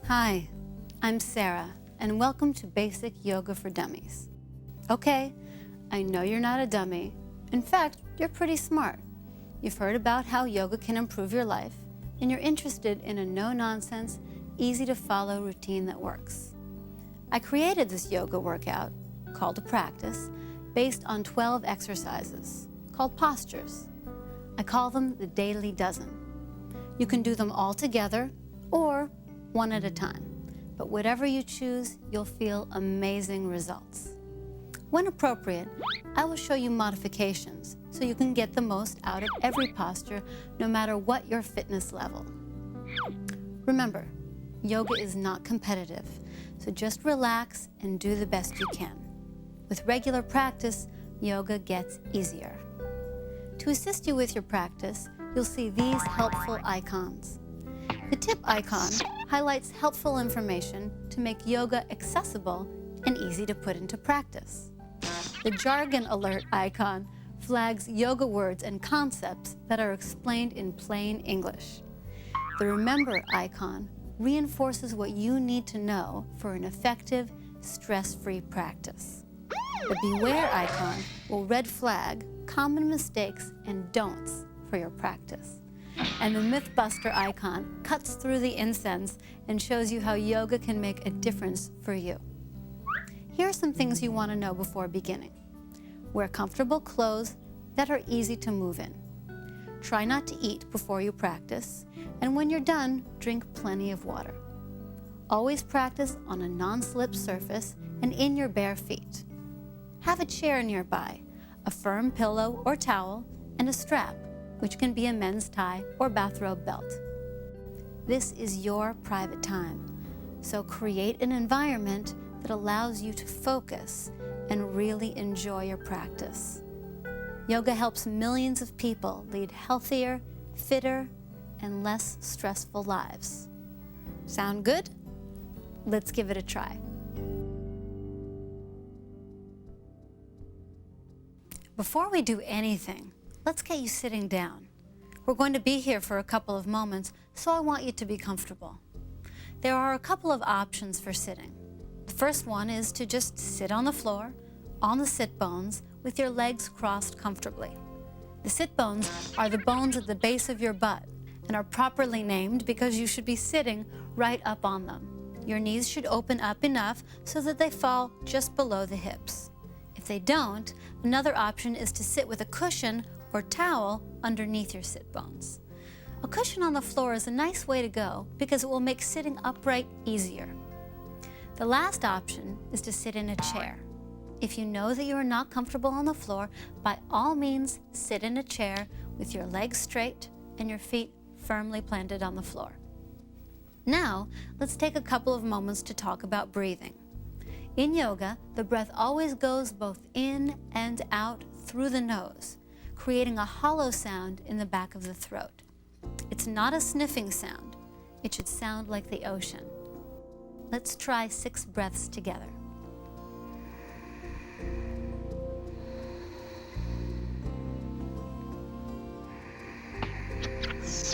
Hi, I'm Sarah, and welcome to Basic Yoga for Dummies. Okay, I know you're not a dummy. In fact, you're pretty smart. You've heard about how yoga can improve your life, and you're interested in a no-nonsense, easy-to-follow routine that works. I created this yoga workout, called a practice, based on 12 exercises, called postures. I call them the Daily Dozen. You can do them all together or one at a time, but whatever you choose, you'll feel amazing results. When appropriate, I will show you modifications so you can get the most out of every posture, no matter what your fitness level. Remember, yoga is not competitive, so just relax and do the best you can. With regular practice, yoga gets easier. To assist you with your practice, you'll see these helpful icons. The tip icon highlights helpful information to make yoga accessible and easy to put into practice. The jargon alert icon flags yoga words and concepts that are explained in plain English. The remember icon reinforces what you need to know for an effective, stress-free practice. The beware icon will red flag common mistakes and don'ts for your practice. And the Mythbuster icon cuts through the incense and shows you how yoga can make a difference for you. Here are some things you want to know before beginning. Wear comfortable clothes that are easy to move in. Try not to eat before you practice, and when you're done, drink plenty of water. Always practice on a non-slip surface and in your bare feet. Have a chair nearby, a firm pillow or towel, and a strap, which can be a men's tie or bathrobe belt. This is your private time, so create an environment that allows you to focus and really enjoy your practice. Yoga helps millions of people lead healthier, fitter, and less stressful lives. Sound good? Let's give it a try. Before we do anything, let's get you sitting down. We're going to be here for a couple of moments, so I want you to be comfortable. There are a couple of options for sitting. The first one is to just sit on the floor, on the sit bones, with your legs crossed comfortably. The sit bones are the bones at the base of your butt and are properly named because you should be sitting right up on them. Your knees should open up enough so that they fall just below the hips. If they don't, another option is to sit with a cushion or towel underneath your sit bones. A cushion on the floor is a nice way to go because it will make sitting upright easier. The last option is to sit in a chair. If you know that you are not comfortable on the floor, by all means sit in a chair with your legs straight and your feet firmly planted on the floor. Now, let's take a couple of moments to talk about breathing. In yoga, the breath always goes both in and out through the nose, creating a hollow sound in the back of the throat. It's not a sniffing sound. It should sound like the ocean. Let's try 6 breaths together.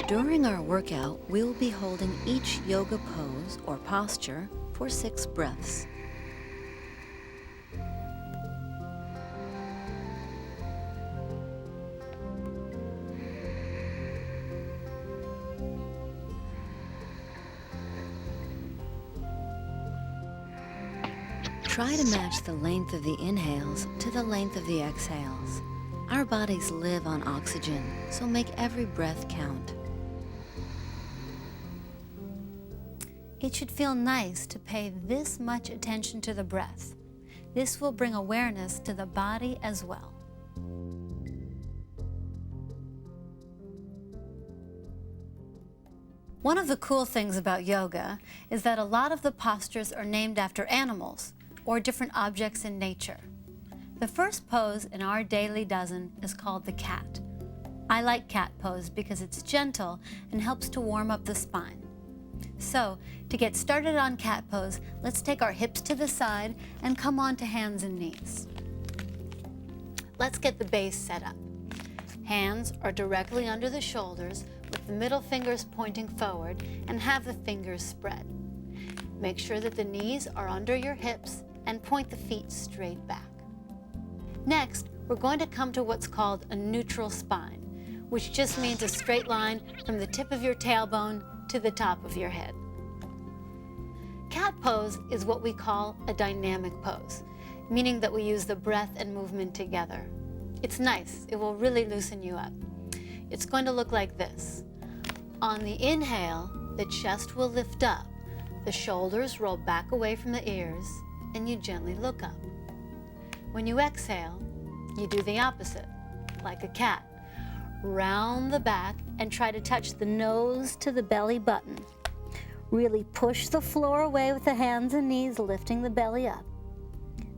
During our workout, we'll be holding each yoga pose or posture for 6 breaths. Try to match the length of the inhales to the length of the exhales. Our bodies live on oxygen, so make every breath count. It should feel nice to pay this much attention to the breath. This will bring awareness to the body as well. One of the cool things about yoga is that a lot of the postures are named after animals or different objects in nature. The first pose in our Daily Dozen is called the cat. I like cat pose because it's gentle and helps to warm up the spine. So, to get started on cat pose, let's take our hips to the side and come on to hands and knees. Let's get the base set up. Hands are directly under the shoulders with the middle fingers pointing forward and have the fingers spread. Make sure that the knees are under your hips and point the feet straight back. Next, we're going to come to what's called a neutral spine, which just means a straight line from the tip of your tailbone to the top of your head. Cat pose is what we call a dynamic pose, meaning that we use the breath and movement together. It's nice. It will really loosen you up. It's going to look like this. On the inhale, the chest will lift up, the shoulders roll back away from the ears, and you gently look up. When you exhale, you do the opposite, like a cat. Round the back and try to touch the nose to the belly button. Really push the floor away with the hands and knees, lifting the belly up.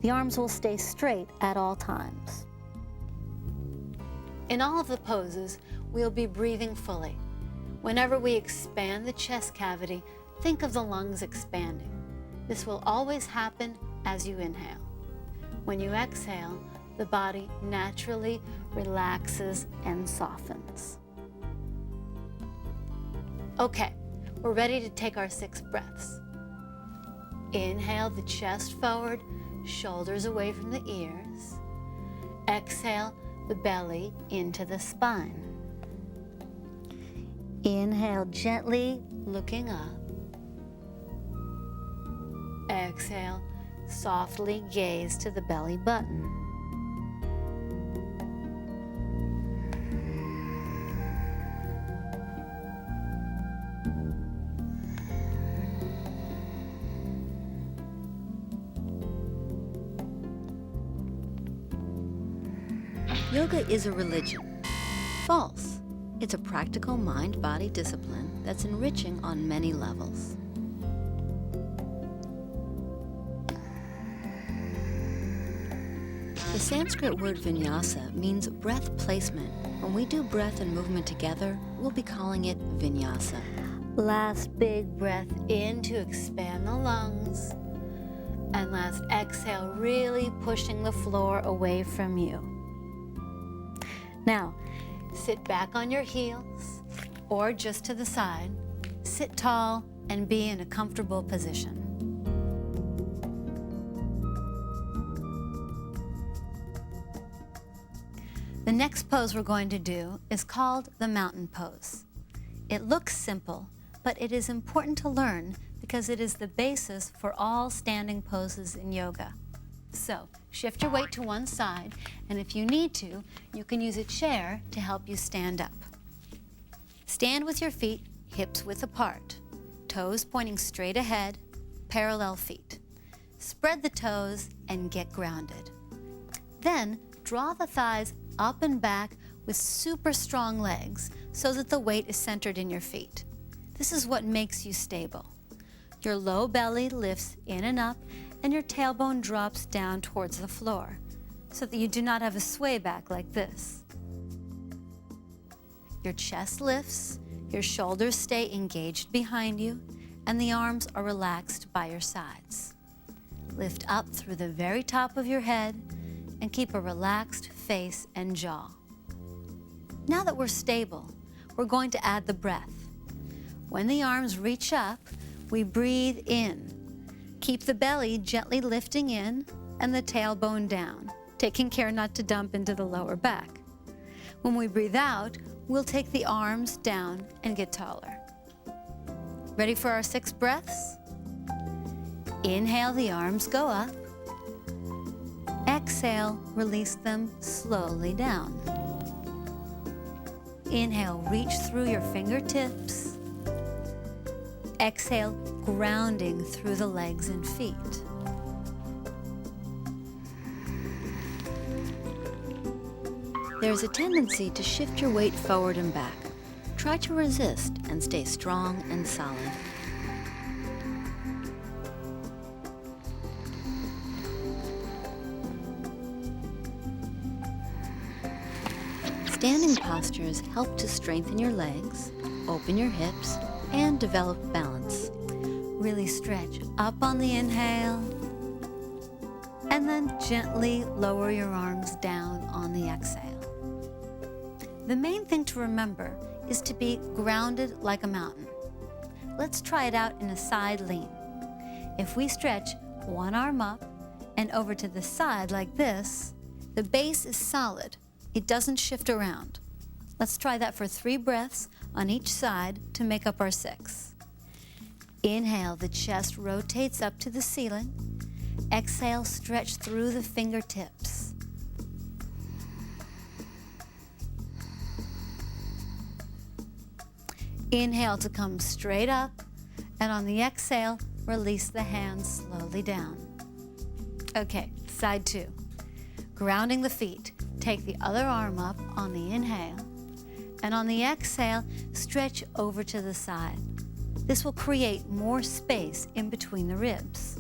The arms will stay straight at all times. In all of the poses, we'll be breathing fully. Whenever we expand the chest cavity, think of the lungs expanding. This will always happen as you inhale. When you exhale, the body naturally relaxes and softens. Okay, we're ready to take our 6 breaths. Inhale the chest forward, shoulders away from the ears. Exhale the belly into the spine. Inhale gently, looking up. Exhale, softly gaze to the belly button. Yoga is a religion. False. It's a practical mind-body discipline that's enriching on many levels. The Sanskrit word vinyasa means breath placement. When we do breath and movement together, we'll be calling it vinyasa. Last big breath in to expand the lungs. And last exhale, really pushing the floor away from you. Now, sit back on your heels or just to the side. Sit tall and be in a comfortable position. The next pose we're going to do is called the mountain pose. It looks simple, but it is important to learn because it is the basis for all standing poses in yoga. So, shift your weight to one side, and if you need to, you can use a chair to help you stand up. Stand with your feet hips width apart, toes pointing straight ahead, parallel feet. Spread the toes and get grounded. Then, draw the thighs up and back with super strong legs so that the weight is centered in your feet. This is what makes you stable. Your low belly lifts in and up, and your tailbone drops down towards the floor so that you do not have a sway back like this. Your chest lifts, your shoulders stay engaged behind you, and the arms are relaxed by your sides. Lift up through the very top of your head and keep a relaxed face and jaw. Now that we're stable, we're going to add the breath. When the arms reach up, we breathe in. Keep the belly gently lifting in and the tailbone down, taking care not to dump into the lower back. When we breathe out, we'll take the arms down and get taller. Ready for our 6 breaths? Inhale, the arms go up. Exhale, release them slowly down. Inhale, reach through your fingertips. Exhale, grounding through the legs and feet. There's a tendency to shift your weight forward and back. Try to resist and stay strong and solid. Standing postures help to strengthen your legs, open your hips, and develop balance. Really stretch up on the inhale, and then gently lower your arms down on the exhale. The main thing to remember is to be grounded like a mountain. Let's try it out in a side lean. If we stretch one arm up and over to the side like this, the base is solid. It doesn't shift around. Let's try that for 3 breaths on each side to make up our 6. Inhale, the chest rotates up to the ceiling. Exhale, stretch through the fingertips. Inhale to come straight up, and on the exhale, release the hands slowly down. Okay, side 2. Grounding the feet, take the other arm up on the inhale, and on the exhale, stretch over to the side. This will create more space in between the ribs.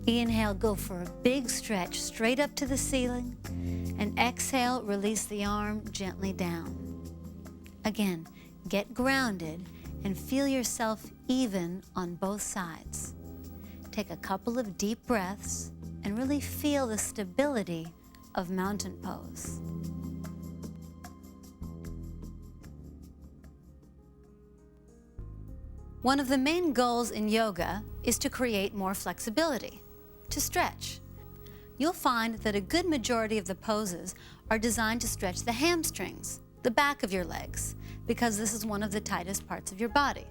Inhale, go for a big stretch straight up to the ceiling, and exhale, release the arm gently down. Again, get grounded and feel yourself even on both sides. Take a couple of deep breaths and really feel the stability of mountain pose. One of the main goals in yoga is to create more flexibility, to stretch. You'll find that a good majority of the poses are designed to stretch the hamstrings, the back of your legs, because this is one of the tightest parts of your body.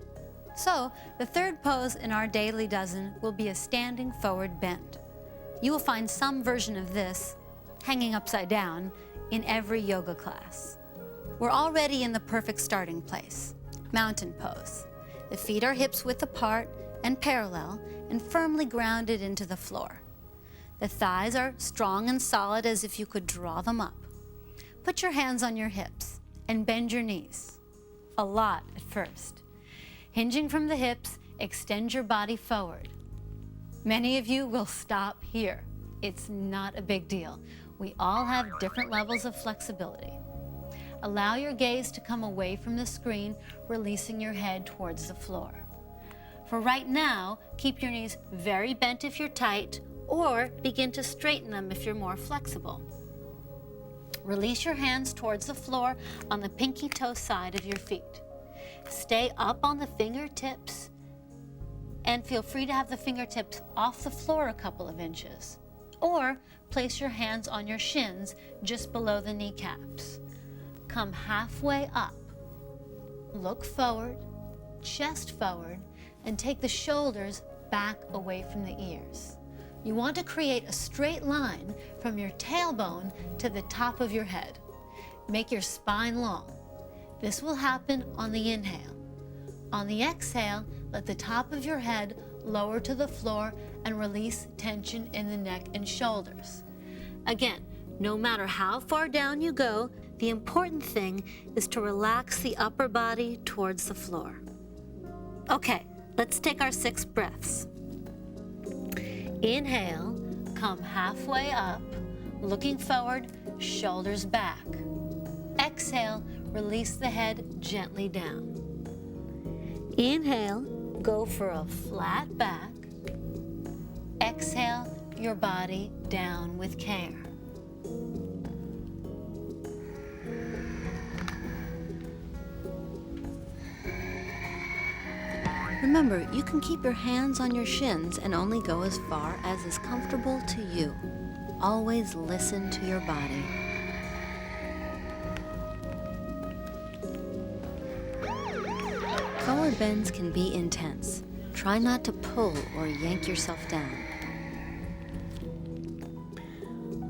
So, the third pose in our daily dozen will be a standing forward bend. You will find some version of this, hanging upside down, in every yoga class. We're already in the perfect starting place, mountain pose. The feet are hips width apart and parallel and firmly grounded into the floor. The thighs are strong and solid as if you could draw them up. Put your hands on your hips and bend your knees. A lot at first. Hinging from the hips, extend your body forward. Many of you will stop here. It's not a big deal. We all have different levels of flexibility. Allow your gaze to come away from the screen, releasing your head towards the floor. For right now, keep your knees very bent if you're tight, or begin to straighten them if you're more flexible. Release your hands towards the floor on the pinky toe side of your feet. Stay up on the fingertips and feel free to have the fingertips off the floor a couple of inches. Or place your hands on your shins just below the kneecaps. Come halfway up. Look forward, chest forward, and take the shoulders back away from the ears. You want to create a straight line from your tailbone to the top of your head. Make your spine long. This will happen on the inhale. On the exhale, let the top of your head lower to the floor and release tension in the neck and shoulders. Again, no matter how far down you go, the important thing is to relax the upper body towards the floor. Okay, let's take our 6 breaths. Inhale, come halfway up, looking forward, shoulders back. Exhale, release the head gently down. Inhale, go for a flat back. Exhale, your body down with care. Remember, you can keep your hands on your shins and only go as far as is comfortable to you. Always listen to your body. Forward bends can be intense. Try not to pull or yank yourself down.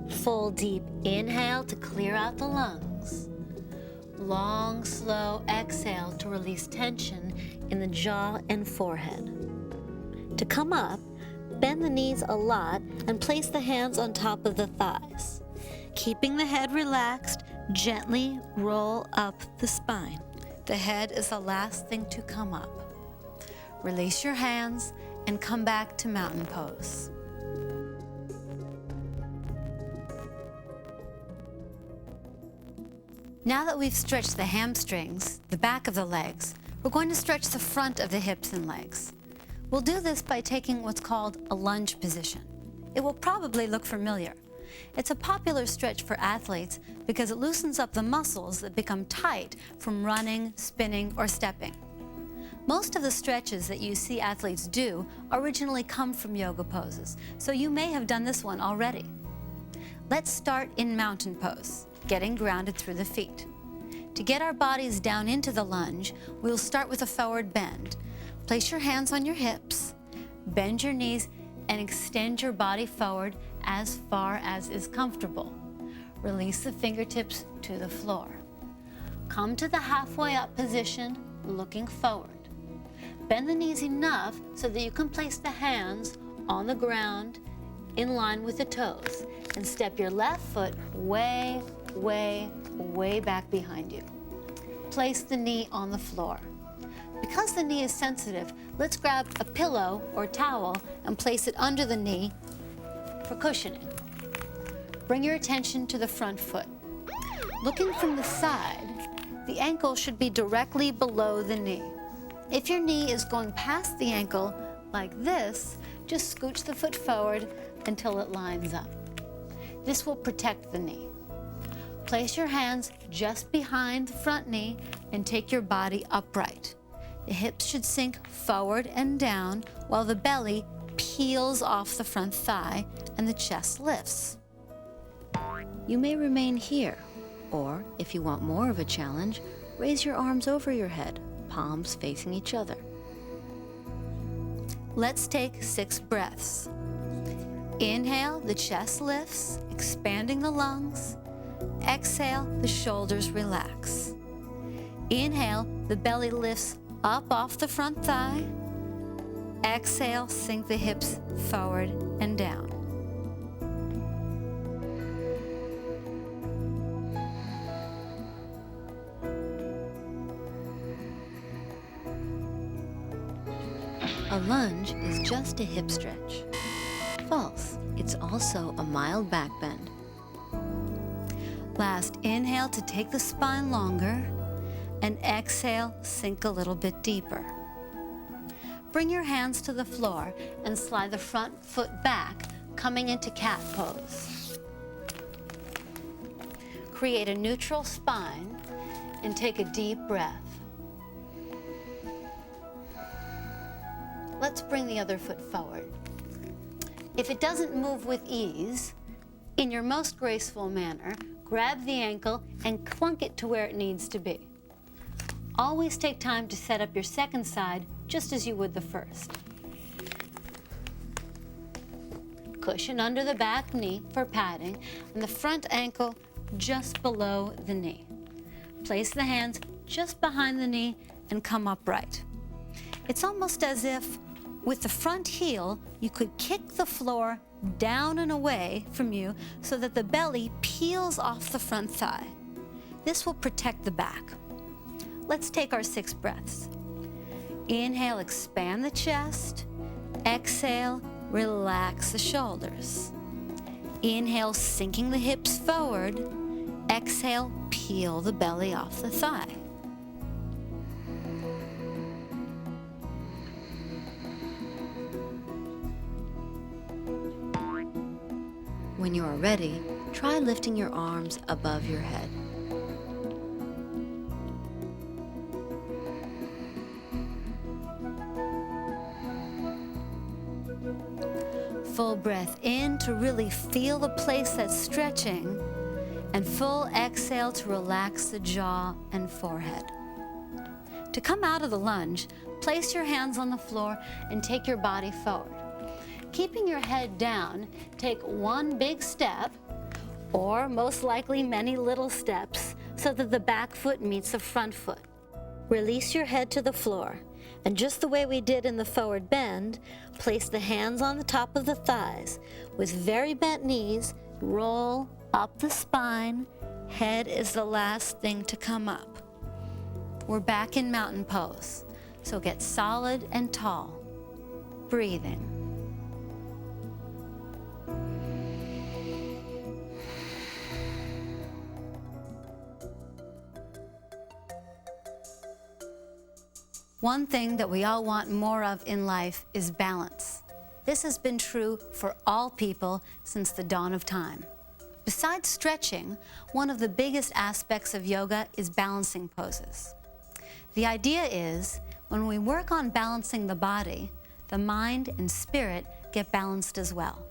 Full deep inhale to clear out the lungs. Long, slow exhale to release tension in the jaw and forehead. To come up, bend the knees a lot and place the hands on top of the thighs. Keeping the head relaxed, gently roll up the spine. The head is the last thing to come up. Release your hands and come back to mountain pose. Now that we've stretched the hamstrings, the back of the legs, we're going to stretch the front of the hips and legs. We'll do this by taking what's called a lunge position. It will probably look familiar. It's a popular stretch for athletes because it loosens up the muscles that become tight from running, spinning, or stepping. Most of the stretches that you see athletes do originally come from yoga poses, so you may have done this one already. Let's start in mountain pose, getting grounded through the feet. To get our bodies down into the lunge, we'll start with a forward bend. Place your hands on your hips, bend your knees, and extend your body forward as far as is comfortable. Release the fingertips to the floor. Come to the halfway up position, looking forward. Bend the knees enough so that you can place the hands on the ground in line with the toes, and step your left foot way, way, way back behind you. Place the knee on the floor. Because the knee is sensitive, let's grab a pillow or towel and place it under the knee for cushioning. Bring your attention to the front foot. Looking from the side, the ankle should be directly below the knee. If your knee is going past the ankle like this, just scooch the foot forward until it lines up. This will protect the knee. Place your hands just behind the front knee and take your body upright. The hips should sink forward and down while the belly peels off the front thigh and the chest lifts. You may remain here, or if you want more of a challenge, raise your arms over your head, palms facing each other. Let's take 6 breaths. Inhale, the chest lifts, expanding the lungs. Exhale, the shoulders relax. Inhale, the belly lifts up off the front thigh. Exhale, sink the hips forward and down. A lunge is just a hip stretch. False. It's also a mild back bend. Last, inhale to take the spine longer, and exhale, sink a little bit deeper. Bring your hands to the floor and slide the front foot back, coming into cat pose. Create a neutral spine and take a deep breath. Let's bring the other foot forward. If it doesn't move with ease, in your most graceful manner, grab the ankle and clunk it to where it needs to be. Always take time to set up your second side just as you would the first. Cushion under the back knee for padding and the front ankle just below the knee. Place the hands just behind the knee and come upright. It's almost as if with the front heel, you could kick the floor down and away from you so that the belly peels off the front thigh. This will protect the back. Let's take our 6 breaths. Inhale, expand the chest. Exhale, relax the shoulders. Inhale, sinking the hips forward. Exhale, peel the belly off the thigh. When you are ready, try lifting your arms above your head. Full breath in to really feel the place that's stretching, and full exhale to relax the jaw and forehead. To come out of the lunge, place your hands on the floor and take your body forward. Keeping your head down, take one big step, or most likely many little steps, so that the back foot meets the front foot. Release your head to the floor, and just the way we did in the forward bend, place the hands on the top of the thighs. With very bent knees, roll up the spine. Head is the last thing to come up. We're back in mountain pose, so get solid and tall. Breathing. One thing that we all want more of in life is balance. This has been true for all people since the dawn of time. Besides stretching, one of the biggest aspects of yoga is balancing poses. The idea is, when we work on balancing the body, the mind and spirit get balanced as well.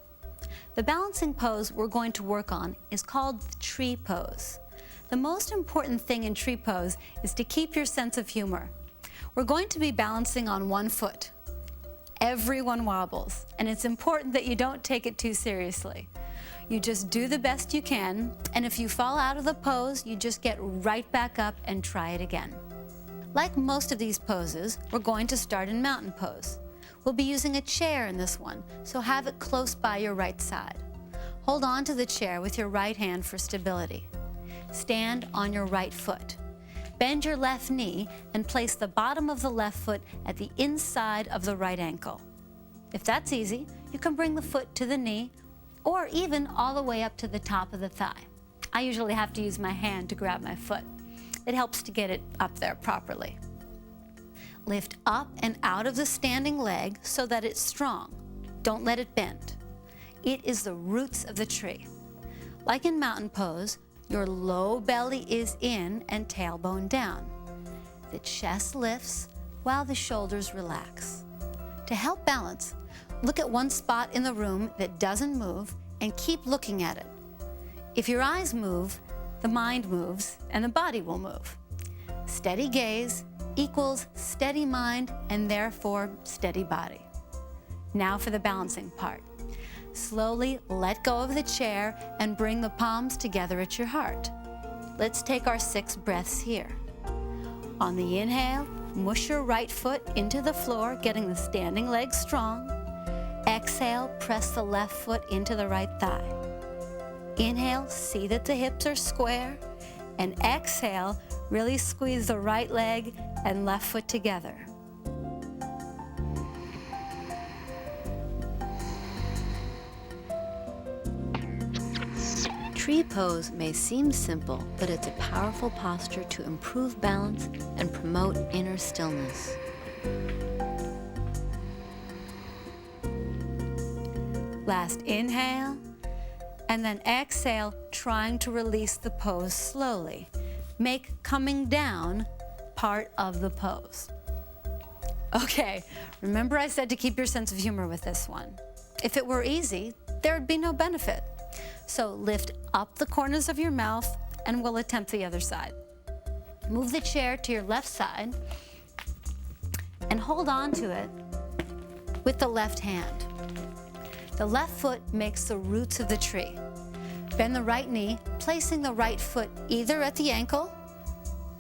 The balancing pose we're going to work on is called the tree pose. The most important thing in tree pose is to keep your sense of humor. We're going to be balancing on one foot. Everyone wobbles, and it's important that you don't take it too seriously. You just do the best you can, and if you fall out of the pose, you just get right back up and try it again. Like most of these poses, we're going to start in mountain pose. We'll be using a chair in this one, so have it close by your right side. Hold on to the chair with your right hand for stability. Stand on your right foot. Bend your left knee and place the bottom of the left foot at the inside of the right ankle. If that's easy, you can bring the foot to the knee or even all the way up to the top of the thigh. I usually have to use my hand to grab my foot. It helps to get it up there properly. Lift up and out of the standing leg so that it's strong. Don't let it bend. It is the roots of the tree. Like in mountain pose, your low belly is in and tailbone down. The chest lifts while the shoulders relax. To help balance, look at one spot in the room that doesn't move and keep looking at it. If your eyes move, the mind moves and the body will move. Steady gaze equals steady mind and therefore steady body. Now for the balancing part. Slowly let go of the chair and bring the palms together at your heart. Let's take our 6 breaths here. On the inhale, mush your right foot into the floor, getting the standing leg strong. Exhale, press the left foot into the right thigh. Inhale, see that the hips are square. And exhale, really squeeze the right leg and left foot together. Tree pose may seem simple, but it's a powerful posture to improve balance and promote inner stillness. Last inhale, and then exhale, trying to release the pose slowly. Make coming down part of the pose. Okay, remember I said to keep your sense of humor with this one. If it were easy, there'd be no benefit. So lift up the corners of your mouth and we'll attempt the other side. Move the chair to your left side and hold on to it with the left hand. The left foot makes the roots of the tree. Bend the right knee, placing the right foot either at the ankle,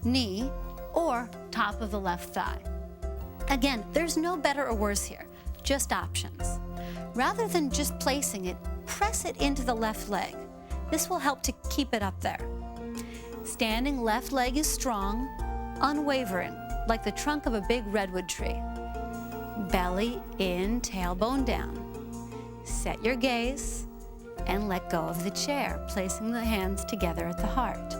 knee, or top of the left thigh. Again, there's no better or worse here, just options. Rather than just placing it, press it into the left leg. This will help to keep it up there. Standing left leg is strong, unwavering, like the trunk of a big redwood tree. Belly in, tailbone down. Set your gaze and let go of the chair, placing the hands together at the heart.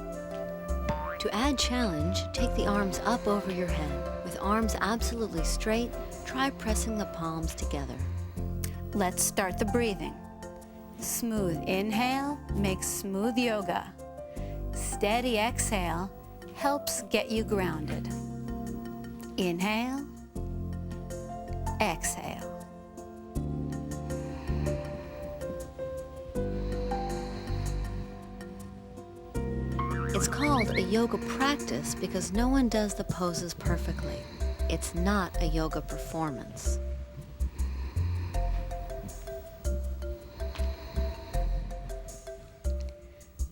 To add challenge, take the arms up over your head. With arms absolutely straight, try pressing the palms together. Let's start the breathing. Smooth inhale makes smooth yoga. Steady exhale helps get you grounded. Inhale, exhale. It's called a yoga practice because no one does the poses perfectly. It's not a yoga performance.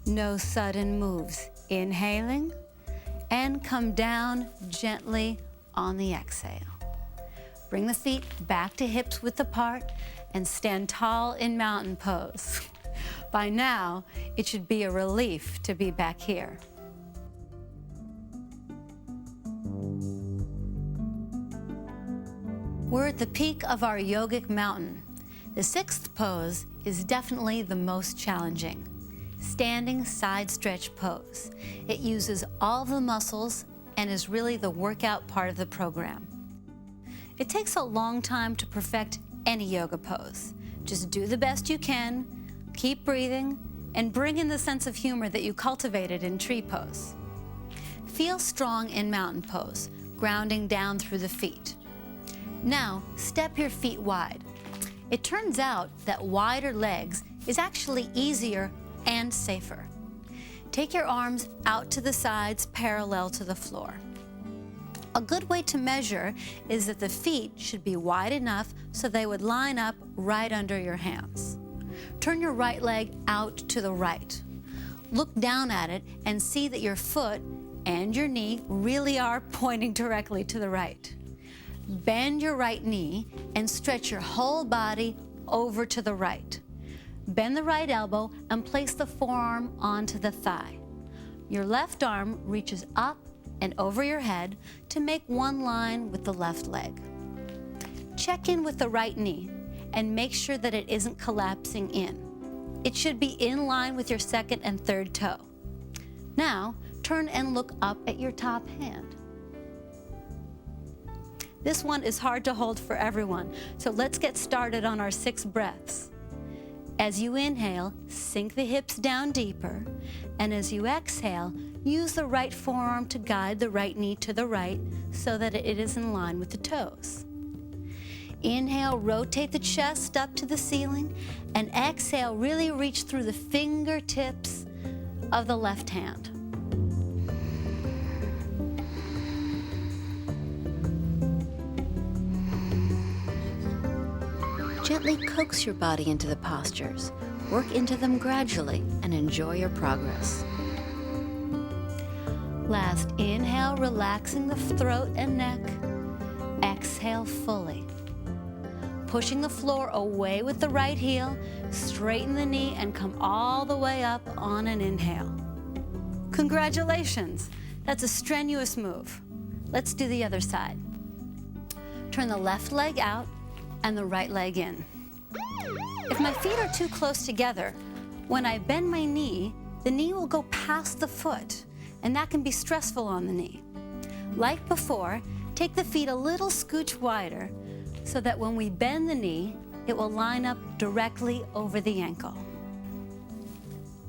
No sudden moves. Inhaling and come down gently on the exhale. Bring the feet back to hips width apart and stand tall in mountain pose. By now, it should be a relief to be back here. We're at the peak of our yogic mountain. The 6th pose is definitely the most challenging. Standing side stretch pose. It uses all the muscles and is really the workout part of the program. It takes a long time to perfect any yoga pose. Just do the best you can, keep breathing, and bring in the sense of humor that you cultivated in tree pose. Feel strong in mountain pose, grounding down through the feet. Now, step your feet wide. It turns out that wider legs is actually easier and safer. Take your arms out to the sides parallel to the floor. A good way to measure is that the feet should be wide enough so they would line up right under your hands. Turn your right leg out to the right. Look down at it and see that your foot and your knee really are pointing directly to the right. Bend your right knee and stretch your whole body over to the right. Bend the right elbow and place the forearm onto the thigh. Your left arm reaches up and over your head to make one line with the left leg. Check in with the right knee and make sure that it isn't collapsing in. It should be in line with your second and third toe. Now, turn and look up at your top hand. This one is hard to hold for everyone, so let's get started on our 6 breaths. As you inhale, sink the hips down deeper, and as you exhale, use the right forearm to guide the right knee to the right so that it is in line with the toes. Inhale, rotate the chest up to the ceiling, and exhale, really reach through the fingertips of the left hand. Gently coax your body into the postures. Work into them gradually and enjoy your progress. Last, inhale, relaxing the throat and neck. Exhale fully. Pushing the floor away with the right heel, straighten the knee and come all the way up on an inhale. Congratulations! That's a strenuous move. Let's do the other side. Turn the left leg out and the right leg in. If my feet are too close together, when I bend my knee, the knee will go past the foot, and that can be stressful on the knee. Like before, take the feet a little scooch wider so that when we bend the knee, it will line up directly over the ankle.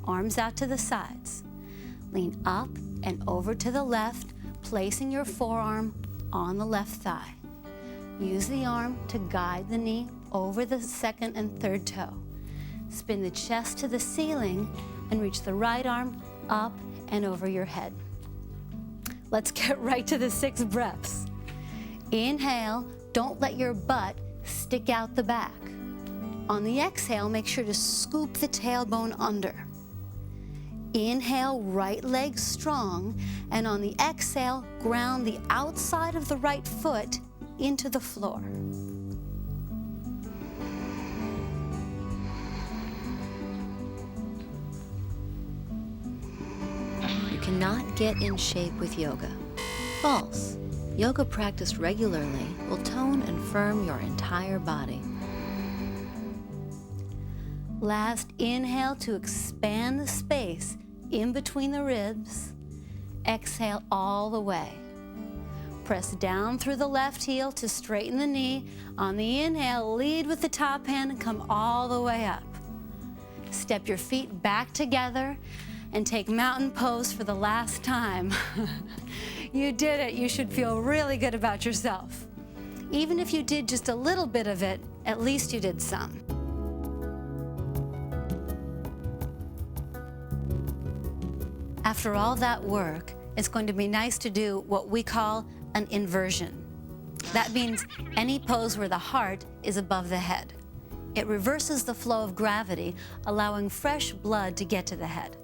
Arms out to the sides. Lean up and over to the left, placing your forearm on the left thigh. Use the arm to guide the knee over the second and third toe. Spin the chest to the ceiling and reach the right arm up and over your head. Let's get right to the 6 breaths. Inhale, don't let your butt stick out the back. On the exhale, make sure to scoop the tailbone under. Inhale, right leg strong, and on the exhale, ground the outside of the right foot into the floor. You cannot get in shape with yoga. False. Yoga practiced regularly will tone and firm your entire body. Last, inhale to expand the space in between the ribs. Exhale all the way. Press down through the left heel to straighten the knee. On the inhale, lead with the top hand and come all the way up. Step your feet back together and take mountain pose for the last time. You did it. You should feel really good about yourself. Even if you did just a little bit of it, at least you did some. After all that work, it's going to be nice to do what we call an inversion. That means any pose where the heart is above the head. It reverses the flow of gravity, allowing fresh blood to get to the head.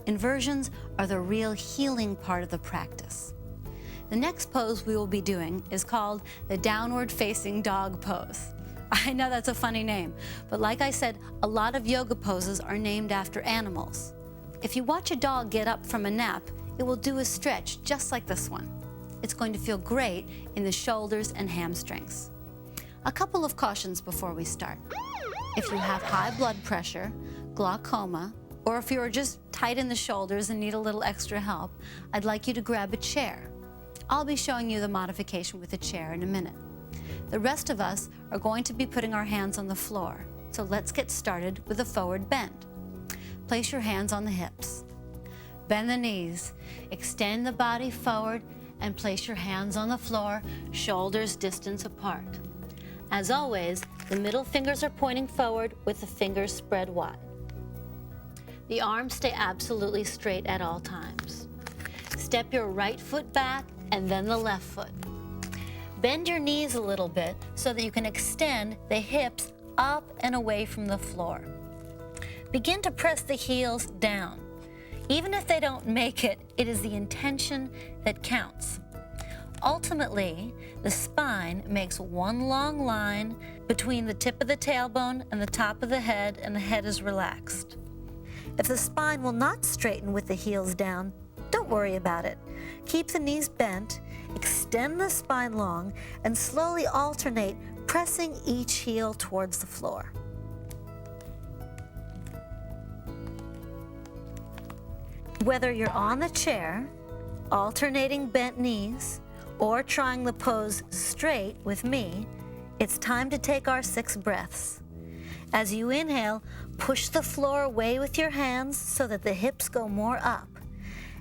Inversions are the real healing part of the practice. The next pose we will be doing is called the downward facing dog pose. I know that's a funny name, but like I said, a lot of yoga poses are named after animals. If you watch a dog get up from a nap, it will do a stretch just like this one. It's going to feel great in the shoulders and hamstrings. A couple of cautions before we start. If you have high blood pressure, glaucoma, or if you are just tight in the shoulders and need a little extra help, I'd like you to grab a chair. I'll be showing you the modification with the chair in a minute. The rest of us are going to be putting our hands on the floor, so let's get started with a forward bend. place your hands on the hips. Bend the knees, extend the body forward, and place your hands on the floor, shoulders distance apart. As always, the middle fingers are pointing forward with the fingers spread wide. The arms stay absolutely straight at all times. Step your right foot back and then the left foot. Bend your knees a little bit so that you can extend the hips up and away from the floor. Begin to press the heels down. Even if they don't make it, it is the intention that counts. Ultimately, the spine makes one long line between the tip of the tailbone and the top of the head, and the head is relaxed. If the spine will not straighten with the heels down, don't worry about it. Keep the knees bent, extend the spine long, and slowly alternate, pressing each heel towards the floor. Whether you're on the chair, alternating bent knees, or trying the pose straight with me, it's time to take our 6 breaths. As you inhale, push the floor away with your hands so that the hips go more up.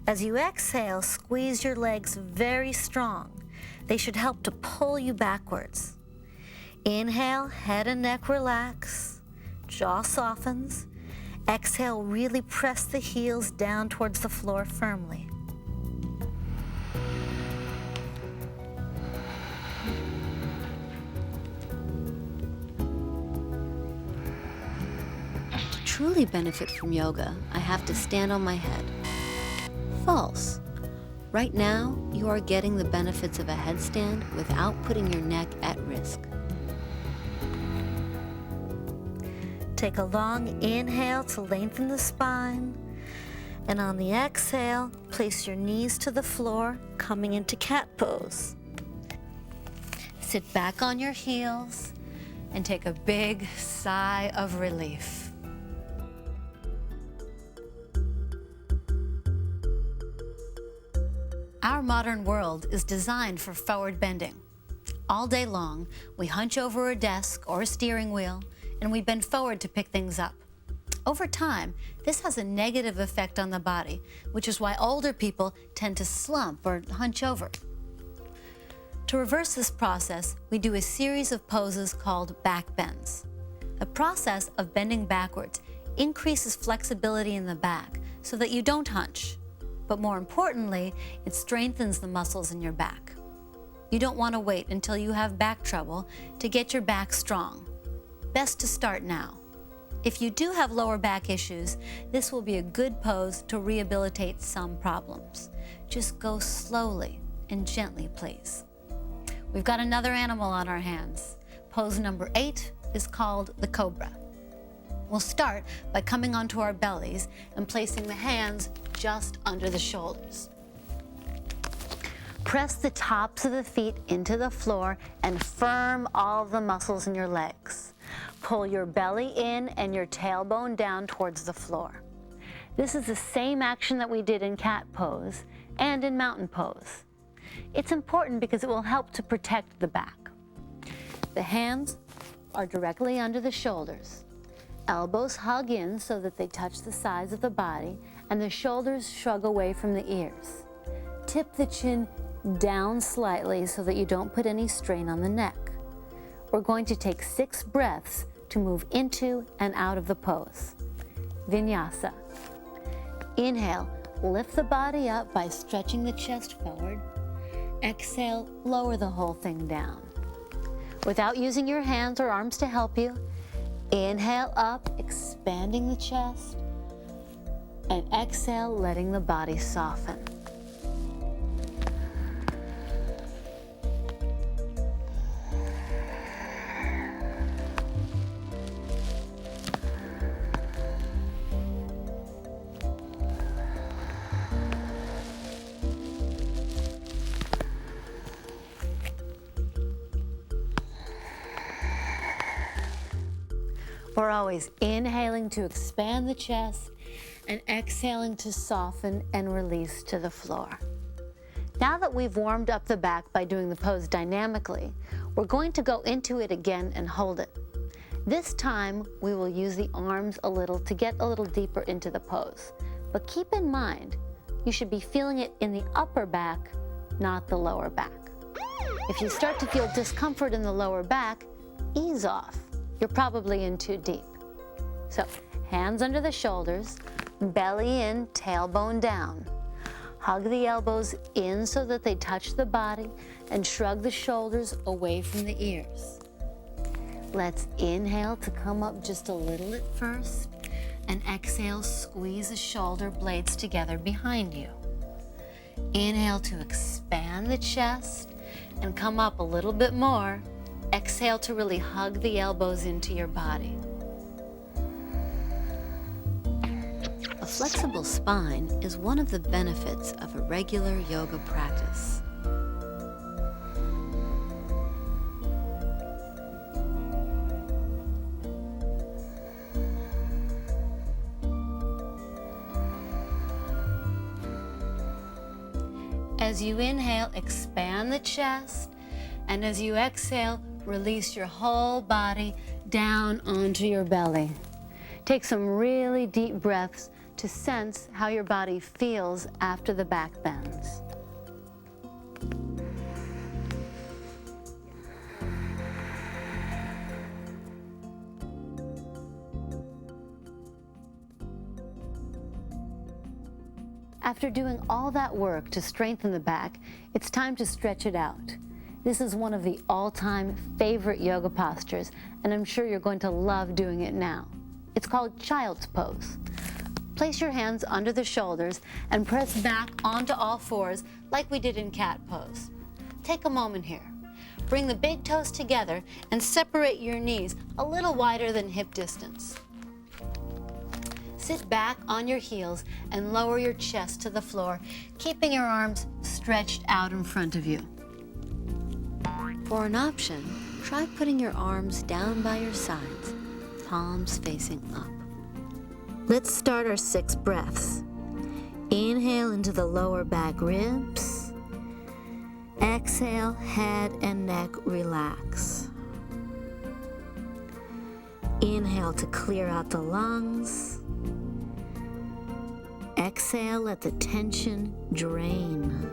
As you exhale, squeeze your legs very strong. They should help to pull you backwards. Inhale, head and neck relax, jaw softens. Exhale, really press the heels down towards the floor firmly. To truly benefit from yoga, I have to stand on my head. False. Right now, you are getting the benefits of a headstand without putting your neck at risk. Take a long inhale to lengthen the spine, and on the exhale, place your knees to the floor, coming into cat pose. Sit back on your heels and take a big sigh of relief. Our modern world is designed for forward bending. All day long, we hunch over a desk or a steering wheel, and we bend forward to pick things up. Over time, this has a negative effect on the body, which is why older people tend to slump or hunch over. To reverse this process, we do a series of poses called back bends. The process of bending backwards increases flexibility in the back so that you don't hunch. But more importantly, it strengthens the muscles in your back. You don't want to wait until you have back trouble to get your back strong. Best to start now. If you do have lower back issues, this will be a good pose to rehabilitate some problems. Just go slowly and gently, please. We've got another animal on our hands. Pose number 8 is called the cobra. We'll start by coming onto our bellies and placing the hands just under the shoulders. Press the tops of the feet into the floor and firm all of the muscles in your legs. Pull your belly in and your tailbone down towards the floor. This is the same action that we did in cat pose and in mountain pose. It's important because it will help to protect the back. The hands are directly under the shoulders. Elbows hug in so that they touch the sides of the body, and the shoulders shrug away from the ears. Tip the chin down slightly so that you don't put any strain on the neck. We're going to take 6 breaths to move into and out of the pose. Vinyasa. Inhale, lift the body up by stretching the chest forward. Exhale, lower the whole thing down. Without using your hands or arms to help you, inhale up, expanding the chest, and exhale, letting the body soften. We're always inhaling to expand the chest and exhaling to soften and release to the floor. Now that we've warmed up the back by doing the pose dynamically, we're going to go into it again and hold it. This time, we will use the arms a little to get a little deeper into the pose. But keep in mind, you should be feeling it in the upper back, not the lower back. If you start to feel discomfort in the lower back, ease off. You're probably in too deep. So, hands under the shoulders, belly in, tailbone down. Hug the elbows in so that they touch the body and shrug the shoulders away from the ears. Let's inhale to come up just a little at first, and exhale, squeeze the shoulder blades together behind you. Inhale to expand the chest and come up a little bit more. Exhale to really hug the elbows into your body. A flexible spine is one of the benefits of a regular yoga practice. As you inhale, expand the chest, and as you exhale, release your whole body down onto your belly. Take some really deep breaths to sense how your body feels after the back bends. After doing all that work to strengthen the back, it's time to stretch it out. This is one of the all-time favorite yoga postures, and I'm sure you're going to love doing it now. It's called Child's Pose. Place your hands under the shoulders and press back onto all fours like we did in Cat Pose. Take a moment here. Bring the big toes together and separate your knees a little wider than hip distance. Sit back on your heels and lower your chest to the floor, keeping your arms stretched out in front of you. For an option, try putting your arms down by your sides, palms facing up. Let's start our 6 breaths. Inhale into the lower back ribs. Exhale, head and neck relax. Inhale to clear out the lungs. Exhale, let the tension drain.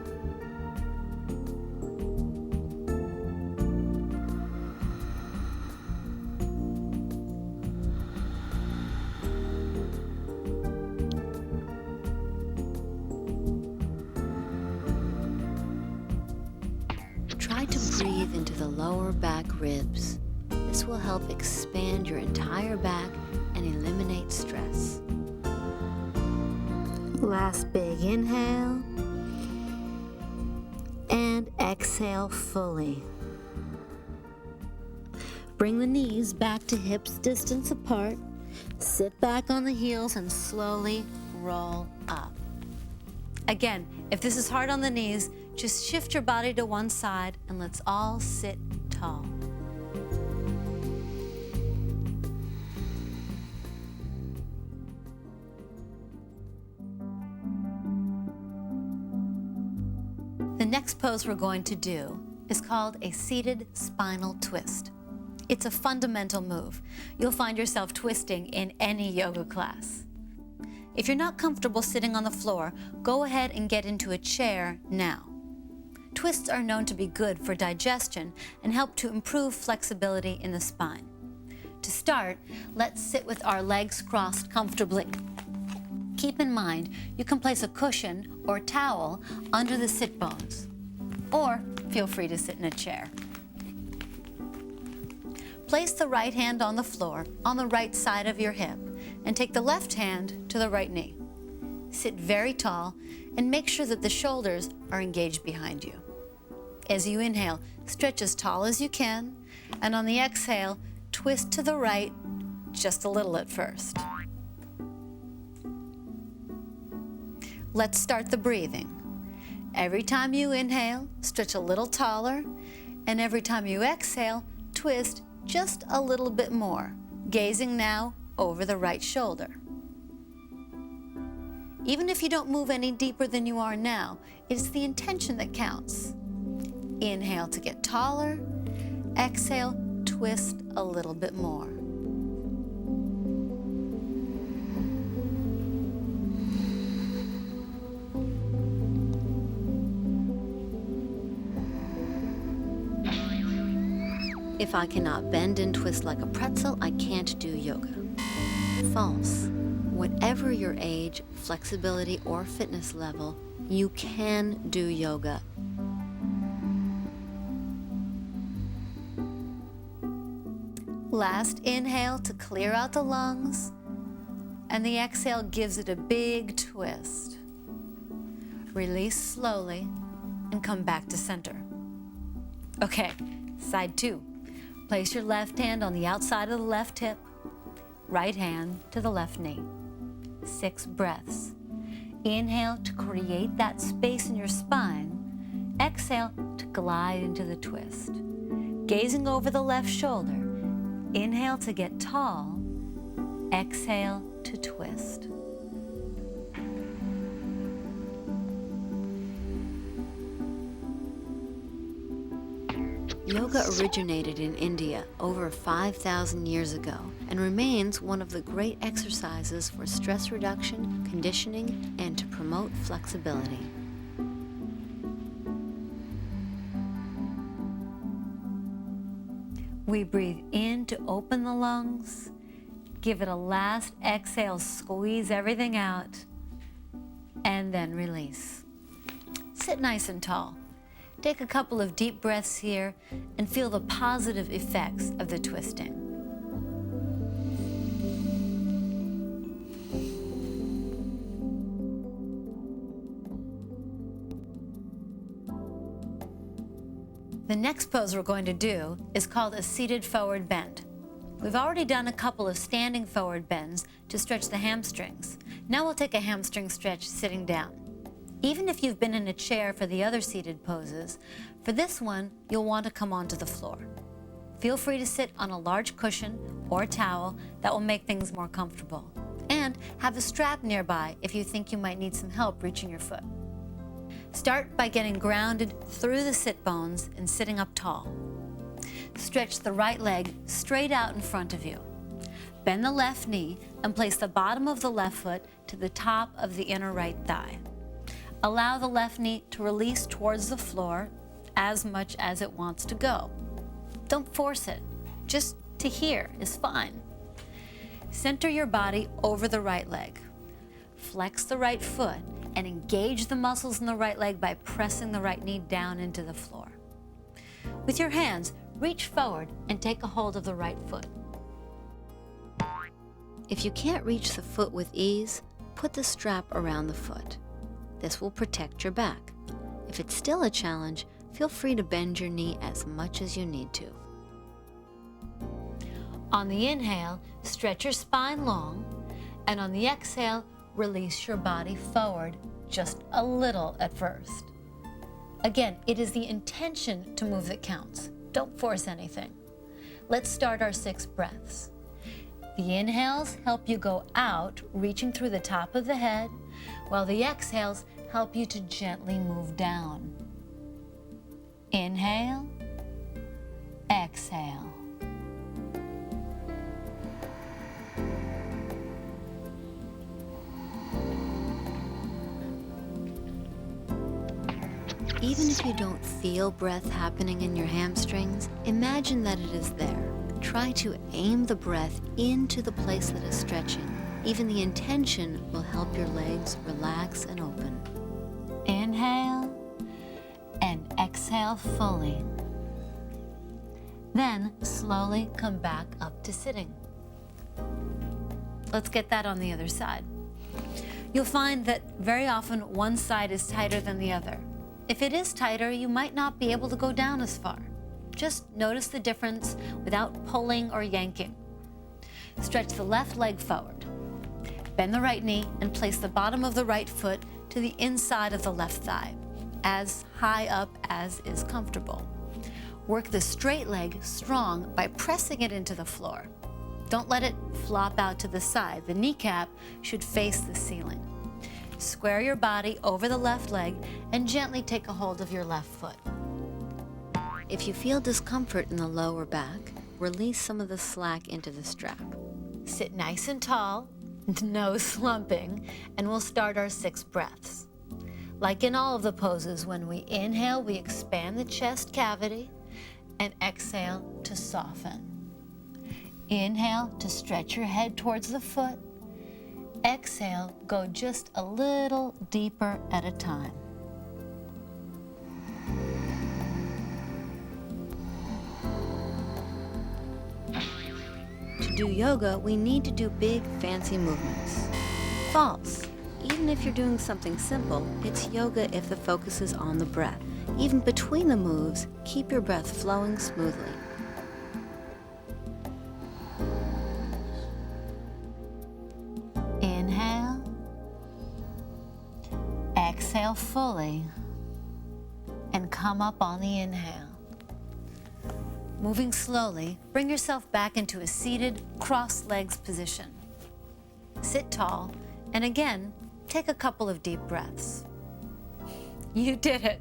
Try to breathe into the lower back ribs. This will help expand your entire back and eliminate stress. Last big inhale, and exhale fully. Bring the knees back to hips distance apart. Sit back on the heels and slowly roll up. Again, if this is hard on the knees, just shift your body to one side and let's all sit tall. The next pose we're going to do is called a seated spinal twist. It's a fundamental move. You'll find yourself twisting in any yoga class. If you're not comfortable sitting on the floor, go ahead and get into a chair now. Twists are known to be good for digestion and help to improve flexibility in the spine. To start, let's sit with our legs crossed comfortably. Keep in mind, you can place a cushion or towel under the sit bones, or feel free to sit in a chair. Place the right hand on the floor on the right side of your hip and take the left hand to the right knee. Sit very tall and make sure that the shoulders are engaged behind you. As you inhale, stretch as tall as you can, and on the exhale, twist to the right just a little at first. Let's start the breathing. Every time you inhale, stretch a little taller, and every time you exhale, twist just a little bit more, gazing now over the right shoulder. Even if you don't move any deeper than you are now, it's the intention that counts. Inhale to get taller, exhale, twist a little bit more. If I cannot bend and twist like a pretzel, I can't do yoga. False. Whatever your age, flexibility, or fitness level, you can do yoga. Last inhale to clear out the lungs, and the exhale gives it a big twist. Release slowly and come back to center. Okay, side 2. Place your left hand on the outside of the left hip, right hand to the left knee. 6 breaths. Inhale to create that space in your spine. Exhale to glide into the twist. Gazing over the left shoulder. Inhale to get tall. Exhale to twist. Yoga originated in India over 5,000 years ago and remains one of the great exercises for stress reduction, conditioning, and to promote flexibility. We breathe in to open the lungs. Give it a last exhale, squeeze everything out, and then release. Sit nice and tall. Take a couple of deep breaths here and feel the positive effects of the twisting. The next pose we're going to do is called a seated forward bend. We've already done a couple of standing forward bends to stretch the hamstrings. Now we'll take a hamstring stretch sitting down. Even if you've been in a chair for the other seated poses, for this one, you'll want to come onto the floor. Feel free to sit on a large cushion or a towel that will make things more comfortable. And have a strap nearby if you think you might need some help reaching your foot. Start by getting grounded through the sit bones and sitting up tall. Stretch the right leg straight out in front of you. Bend the left knee and place the bottom of the left foot to the top of the inner right thigh. Allow the left knee to release towards the floor as much as it wants to go. Don't force it. Just to here is fine. Center your body over the right leg. Flex the right foot and engage the muscles in the right leg by pressing the right knee down into the floor. With your hands, reach forward and take a hold of the right foot. If you can't reach the foot with ease, put the strap around the foot. This will protect your back. If it's still a challenge, feel free to bend your knee as much as you need to. On the inhale, stretch your spine long, and on the exhale, release your body forward just a little at first. Again, it is the intention to move that counts. Don't force anything. Let's start our 6 breaths. The inhales help you go out, reaching through the top of the head, while the exhales help you to gently move down. Inhale, exhale. Even if you don't feel breath happening in your hamstrings, imagine that it is there. Try to aim the breath into the place that is stretching. Even the intention will help your legs relax and open. Inhale and exhale fully. Then slowly come back up to sitting. Let's get that on the other side. You'll find that very often one side is tighter than the other. If it is tighter, you might not be able to go down as far. Just notice the difference without pulling or yanking. Stretch the left leg forward. Bend the right knee and place the bottom of the right foot to the inside of the left thigh, as high up as is comfortable. Work the straight leg strong by pressing it into the floor. Don't let it flop out to the side. The kneecap should face the ceiling. Square your body over the left leg and gently take a hold of your left foot. If you feel discomfort in the lower back, release some of the slack into the strap. Sit nice and tall, no slumping, and we'll start our 6 breaths. Like in all of the poses, when we inhale, we expand the chest cavity. and exhale to soften. Inhale to stretch your head towards the foot. Exhale, go just a little deeper at a time. To do yoga, we need to do big, fancy movements. False. Even if you're doing something simple, it's yoga if the focus is on the breath. Even between the moves, keep your breath flowing smoothly. Inhale. Exhale fully. And come up on the inhale. Moving slowly, bring yourself back into a seated, crossed legs position. Sit tall, and again, take a couple of deep breaths. You did it.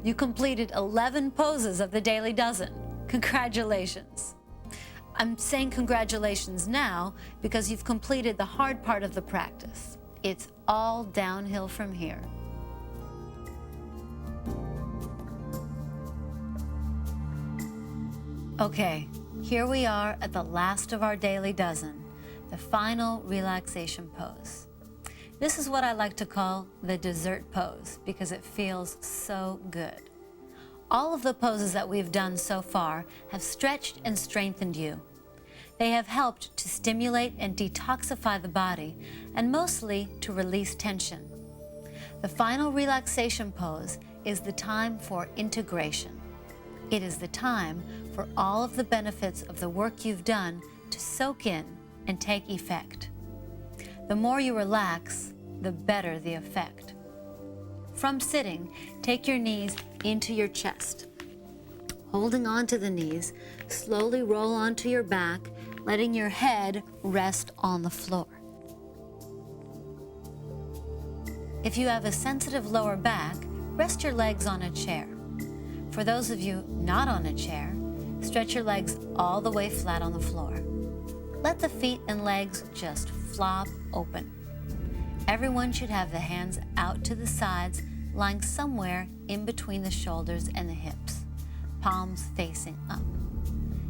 You completed 11 poses of the Daily Dozen. Congratulations. I'm saying congratulations now because you've completed the hard part of the practice. It's all downhill from here. Okay, here we are at the last of our Daily Dozen, the final relaxation pose. This is what I like to call the dessert pose because it feels so good. All of the poses that we've done so far have stretched and strengthened you. They have helped to stimulate and detoxify the body and mostly to release tension. The final relaxation pose is the time for integration. It is the time for all of the benefits of the work you've done to soak in and take effect. The more you relax, the better the effect. From sitting, take your knees into your chest. Holding onto the knees, slowly roll onto your back, letting your head rest on the floor. If you have a sensitive lower back, rest your legs on a chair. For those of you not on a chair, stretch your legs all the way flat on the floor. Let the feet and legs just flop open. Everyone should have the hands out to the sides, lying somewhere in between the shoulders and the hips, palms facing up.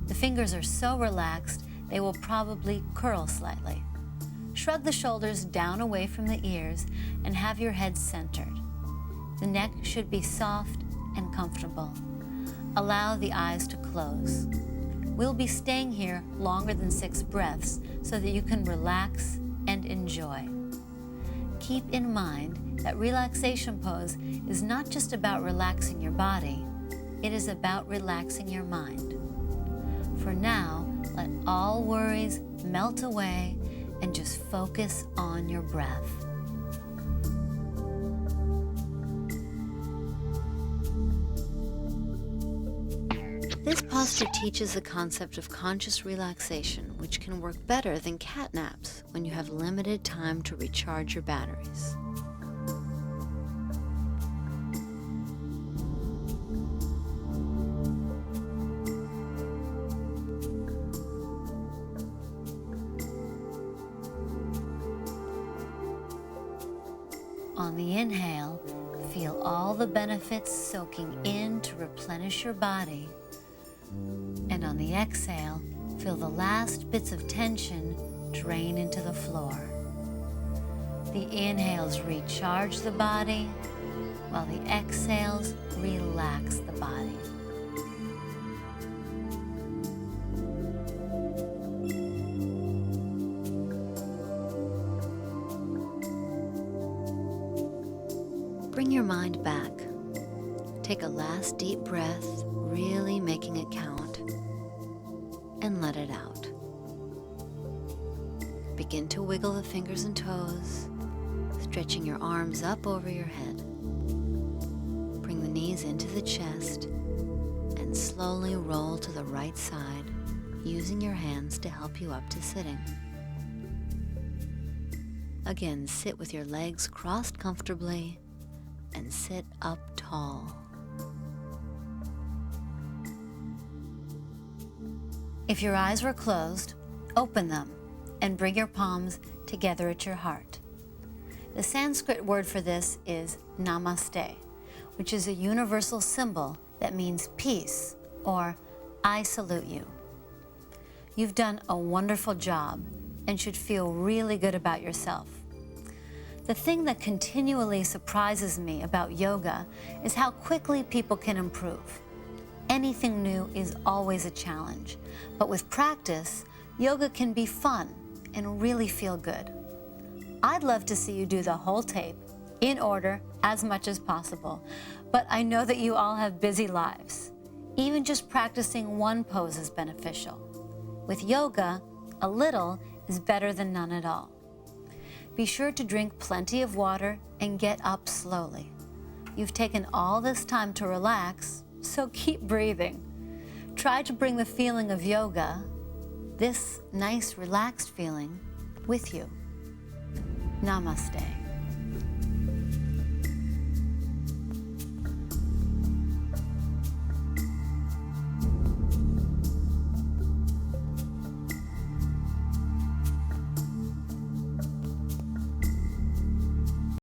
The fingers are so relaxed, they will probably curl slightly. Shrug the shoulders down away from the ears and have your head centered. The neck should be soft and comfortable. Allow the eyes to close. We'll be staying here longer than 6 breaths so that you can relax and enjoy. Keep in mind that relaxation pose is not just about relaxing your body, it is about relaxing your mind. For now, let all worries melt away and just focus on your breath. This posture teaches the concept of conscious relaxation, which can work better than cat naps when you have limited time to recharge your batteries. On the inhale, feel all the benefits soaking in to replenish your body. And on the exhale, feel the last bits of tension drain into the floor. The inhales recharge the body, while the exhales relax the body. Bring your mind back. Take a last deep breath, really making it count, and let it out. Begin to wiggle the fingers and toes, stretching your arms up over your head. Bring the knees into the chest and slowly roll to the right side, using your hands to help you up to sitting. Again, sit with your legs crossed comfortably and sit up tall. If your eyes were closed, open them and bring your palms together at your heart. The Sanskrit word for this is namaste, which is a universal symbol that means peace or I salute you. You've done a wonderful job and should feel really good about yourself. The thing that continually surprises me about yoga is how quickly people can improve. Anything new is always a challenge, but with practice, yoga can be fun and really feel good. I'd love to see you do the whole tape in order as much as possible, but I know that you all have busy lives. Even just practicing one pose is beneficial. With yoga, a little is better than none at all. Be sure to drink plenty of water and get up slowly. You've taken all this time to relax, so keep breathing. Try to bring the feeling of yoga, this nice, relaxed feeling, with you. Namaste.